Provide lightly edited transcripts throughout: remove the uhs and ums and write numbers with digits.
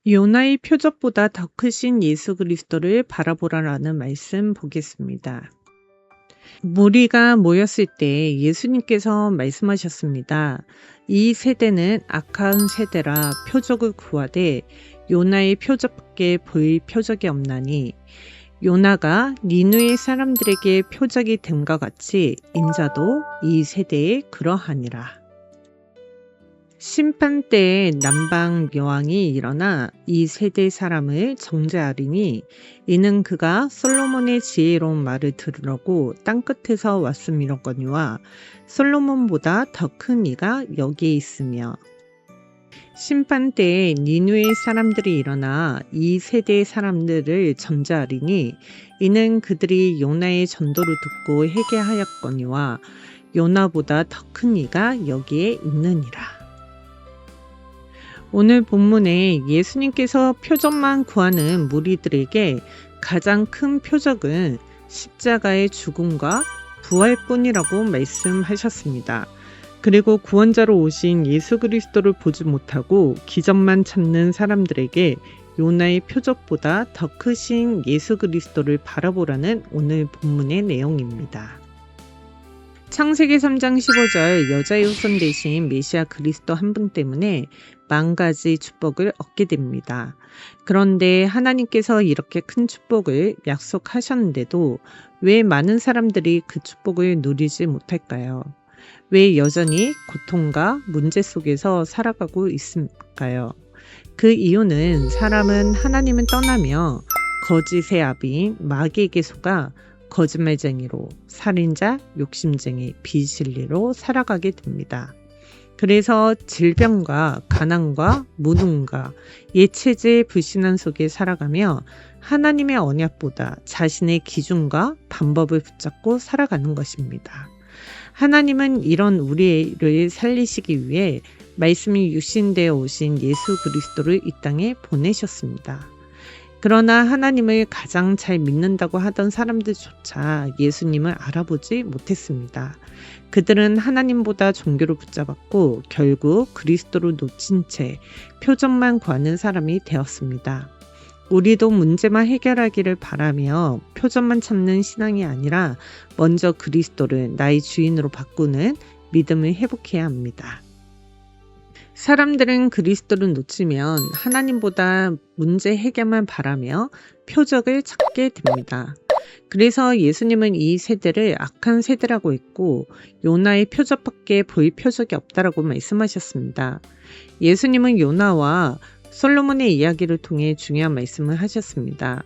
요나의 표적보다 더 크신 예수 그리스도를 바라보라라는 말씀 보겠습니다. 무리가 모였을 때 예수님께서 말씀하셨습니다. 이 세대는 악한 세대라 표적을 구하되 요나의 표적밖에 보일 표적이 없나니 요나가 니느웨 사람들에게 표적이 됨과 같이 인자도 이 세대에 그러하니라. 심판 때에 남방 여왕이 일어나 이 세대 사람을 정죄하리니 이는 그가 솔로몬의 지혜로운 말을 들으려고 땅끝에서 왔음이로거니와 솔로몬보다 더 큰 이가 여기에 있으며 심판 때에 니느웨 사람들이 일어나 이 세대의 사람들을 정죄하리니 이는 그들이 요나의 전도를 듣고 회개하였거니와 요나보다 더 큰 이가 여기에 있느니라. 오늘 본문에 예수님께서 표적만 구하는 무리들에게 가장 큰 표적은 십자가의 죽음과 부활뿐이라고 말씀하셨습니다. 그리고 구원자로 오신 예수 그리스도를 보지 못하고 기적만 찾는 사람들에게 요나의 표적보다 더 크신 예수 그리스도를 바라보라는 오늘 본문의 내용입니다. 창세기 3장 15절 여자의 후손 대신 메시아 그리스도 한 분 때문에 만 가지 축복을 얻게 됩니다. 그런데 하나님께서 이렇게 큰 축복을 약속하셨는데도 왜 많은 사람들이 그 축복을 누리지 못할까요? 왜 여전히 고통과 문제 속에서 살아가고 있을까요? 그 이유는 사람은 하나님을 떠나며 거짓의 아비인 마귀에게 속아 거짓말쟁이로, 살인자, 욕심쟁이, 비실리로 살아가게 됩니다. 그래서 질병과 가난과 무능과 예체제 불신앙 속에 살아가며 하나님의 언약보다 자신의 기준과 방법을 붙잡고 살아가는 것입니다. 하나님은 이런 우리를 살리시기 위해 말씀이 육신되어 오신 예수 그리스도를 이 땅에 보내셨습니다. 그러나 하나님을 가장 잘 믿는다고 하던 사람들조차 예수님을 알아보지 못했습니다. 그들은 하나님보다 종교를 붙잡았고 결국 그리스도를 놓친 채 표적만 구하는 사람이 되었습니다. 우리도 문제만 해결하기를 바라며 표적만 찾는 신앙이 아니라 먼저 그리스도를 나의 주인으로 바꾸는 믿음을 회복해야 합니다. 사람들은 그리스도를 놓치면 하나님보다 문제 해결만 바라며 표적을 찾게 됩니다. 그래서 예수님은 이 세대를 악한 세대라고 했고 요나의 표적밖에 보일 표적이 없다라고 말씀하셨습니다. 예수님은 요나와 솔로몬의 이야기를 통해 중요한 말씀을 하셨습니다.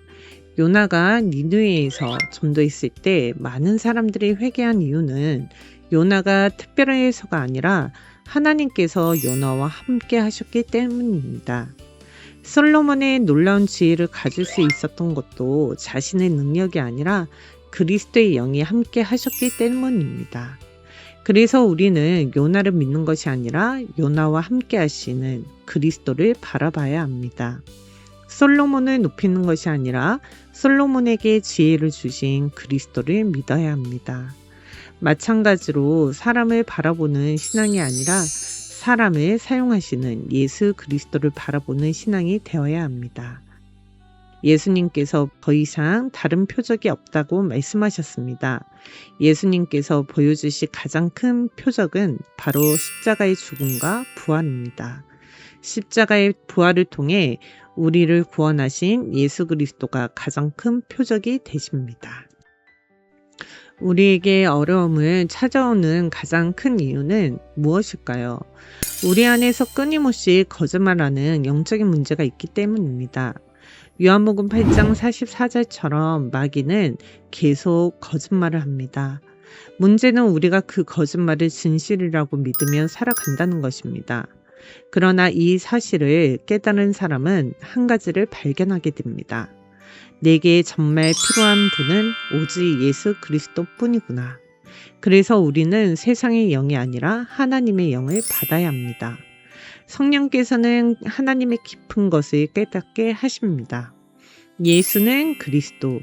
요나가 니느웨에서 전도했을 때 많은 사람들이 회개한 이유는 요나가 특별해서가 아니라 하나님께서 요나와 함께 하셨기 때문입니다. 솔로몬의 놀라운 지혜를 가질 수 있었던 것도 자신의 능력이 아니라 그리스도의 영이 함께 하셨기 때문입니다. 그래서 우리는 요나를 믿는 것이 아니라 요나와 함께 하시는 그리스도를 바라봐야 합니다. 솔로몬을 높이는 것이 아니라 솔로몬에게 지혜를 주신 그리스도를 믿어야 합니다. 마찬가지로 사람을 바라보는 신앙이 아니라 사람을 사용하시는 예수 그리스도를 바라보는 신앙이 되어야 합니다. 예수님께서 더 이상 다른 표적이 없다고 말씀하셨습니다. 예수님께서 보여주신 가장 큰 표적은 바로 십자가의 죽음과 부활입니다. 십자가의 부활을 통해 우리를 구원하신 예수 그리스도가 가장 큰 표적이 되십니다. 우리에게 어려움을 찾아오는 가장 큰 이유는 무엇일까요? 우리 안에서 끊임없이 거짓말하는 영적인 문제가 있기 때문입니다. 요한복음 8장 44절처럼 마귀는 계속 거짓말을 합니다. 문제는 우리가 그 거짓말을 진실이라고 믿으며 살아간다는 것입니다. 그러나 이 사실을 깨달은 사람은 한 가지를 발견하게 됩니다. 내게 정말 필요한 분은 오직 예수 그리스도 뿐이구나. 그래서 우리는 세상의 영이 아니라 하나님의 영을 받아야 합니다. 성령께서는 하나님의 깊은 것을 깨닫게 하십니다. 예수는 그리스도.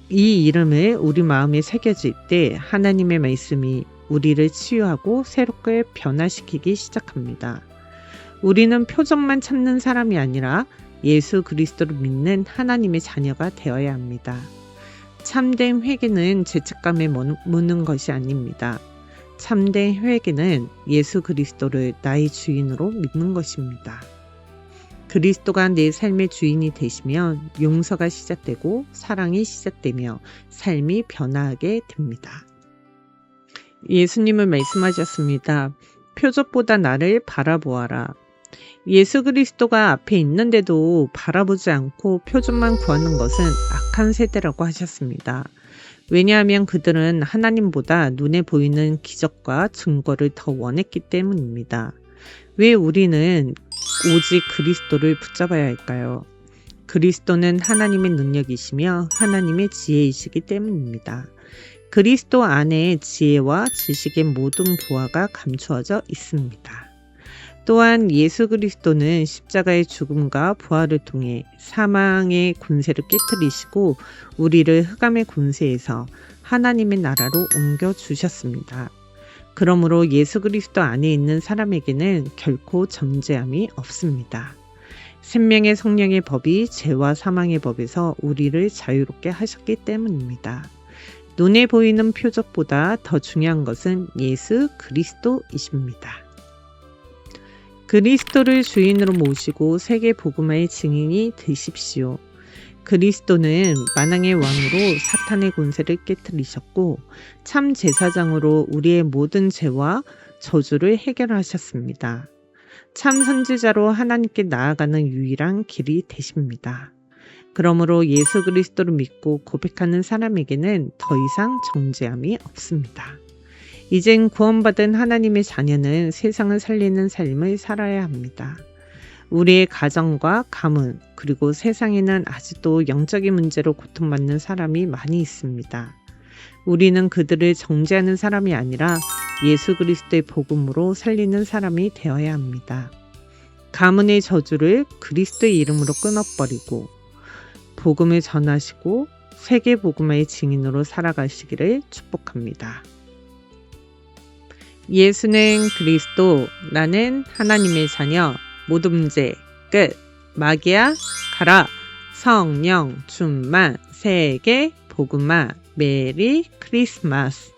이 이름을 우리 마음에 새겨질 때 하나님의 말씀이 우리를 치유하고 새롭게 변화시키기 시작합니다. 우리는 표적만 찾는 사람이 아니라 예수 그리스도를 믿는 하나님의 자녀가 되어야 합니다. 참된 회개는 죄책감에 묻는 것이 아닙니다. 참된 회개는 예수 그리스도를 나의 주인으로 믿는 것입니다. 그리스도가 내 삶의 주인이 되시면 용서가 시작되고 사랑이 시작되며 삶이 변화하게 됩니다. 예수님은 말씀하셨습니다. 표적보다 나를 바라보아라. 예수 그리스도가 앞에 있는데도 바라보지 않고 표적만 구하는 것은 악한 세대라고 하셨습니다. 왜냐하면 그들은 하나님보다 눈에 보이는 기적과 증거를 더 원했기 때문입니다. 왜 우리는 오직 그리스도를 붙잡아야 할까요? 그리스도는 하나님의 능력이시며 하나님의 지혜이시기 때문입니다. 그리스도 안에 지혜와 지식의 모든 보화가 감추어져 있습니다. 또한 예수 그리스도는 십자가의 죽음과 부활을 통해 사망의 권세를 깨뜨리시고 우리를 흑암의 권세에서 하나님의 나라로 옮겨주셨습니다. 그러므로 예수 그리스도 안에 있는 사람에게는 결코 정죄함이 없습니다. 생명의 성령의 법이 죄와 사망의 법에서 우리를 자유롭게 하셨기 때문입니다. 눈에 보이는 표적보다 더 중요한 것은 예수 그리스도이십니다. 그리스도를 주인으로 모시고 세계 복음화의 증인이 되십시오. 그리스도는 만왕의 왕으로 사탄의 권세를 깨뜨리셨고 참 제사장으로 우리의 모든 죄와 저주를 해결하셨습니다. 참 선지자로 하나님께 나아가는 유일한 길이 되십니다. 그러므로 예수 그리스도를 믿고 고백하는 사람에게는 더 이상 정죄함이 없습니다. 이젠 구원받은 하나님의 자녀는 세상을 살리는 삶을 살아야 합니다. 우리의 가정과 가문 그리고 세상에는 아직도 영적인 문제로 고통받는 사람이 많이 있습니다. 우리는 그들을 정죄하는 사람이 아니라 예수 그리스도의 복음으로 살리는 사람이 되어야 합니다. 가문의 저주를 그리스도의 이름으로 끊어버리고 복음을 전하시고 세계 복음화의 증인으로 살아가시기를 축복합니다. 예수는 그리스도, 나는 하나님의 자녀, 모든 문제 끝. 마귀야 가라. 성령 충만, 세계 복음화, 메리 크리스마스.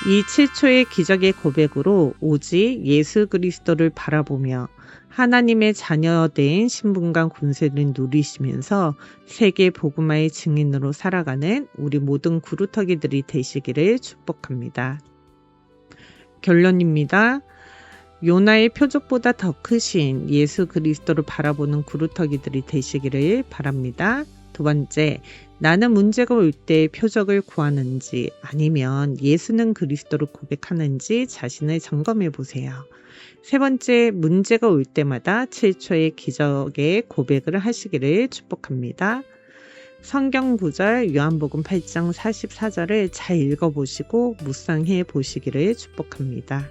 이 7초의 기적의 고백으로 오직 예수 그리스도를 바라보며 하나님의 자녀된 신분과 권세를 누리시면서 세계 복음화의 증인으로 살아가는 우리 모든 구루터기들이 되시기를 축복합니다. 결론입니다. 요나의 표적보다 더 크신 예수 그리스도를 바라보는 구루터기들이 되시기를 바랍니다. 두 번째, 나는 문제가 올 때 표적을 구하는지 아니면 예수는 그리스도를 고백하는지 자신을 점검해 보세요. 세 번째, 문제가 올 때마다 7초의 기적의 고백을 하시기를 축복합니다. 성경 구절 요한복음 8장 44절을 잘 읽어보시고 묵상해 보시기를 축복합니다.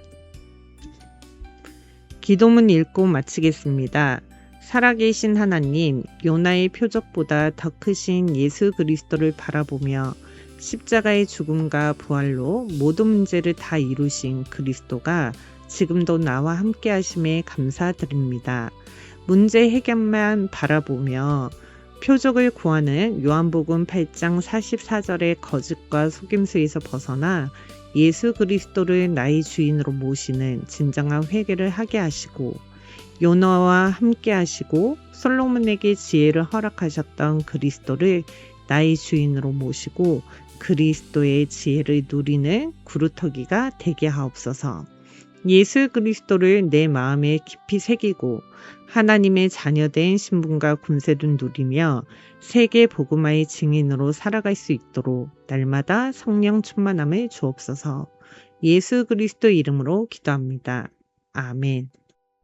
기도문 읽고 마치겠습니다. 살아계신 하나님, 요나의 표적보다 더 크신 예수 그리스도를 바라보며 십자가의 죽음과 부활로 모든 문제를 다 이루신 그리스도가 지금도 나와 함께 하심에 감사드립니다. 문제 해결만 바라보며 표적을 구하는 요한복음 8장 44절의 거짓과 속임수에서 벗어나 예수 그리스도를 나의 주인으로 모시는 진정한 회개를 하게 하시고 요나와 함께 하시고 솔로몬에게 지혜를 허락하셨던 그리스도를 나의 주인으로 모시고 그리스도의 지혜를 누리는 구루터기가 되게 하옵소서. 예수 그리스도를 내 마음에 깊이 새기고 하나님의 자녀된 신분과 권세를 누리며 세계 복음화의 증인으로 살아갈 수 있도록 날마다 성령 충만함을 주옵소서. 예수 그리스도 이름으로 기도합니다. 아멘.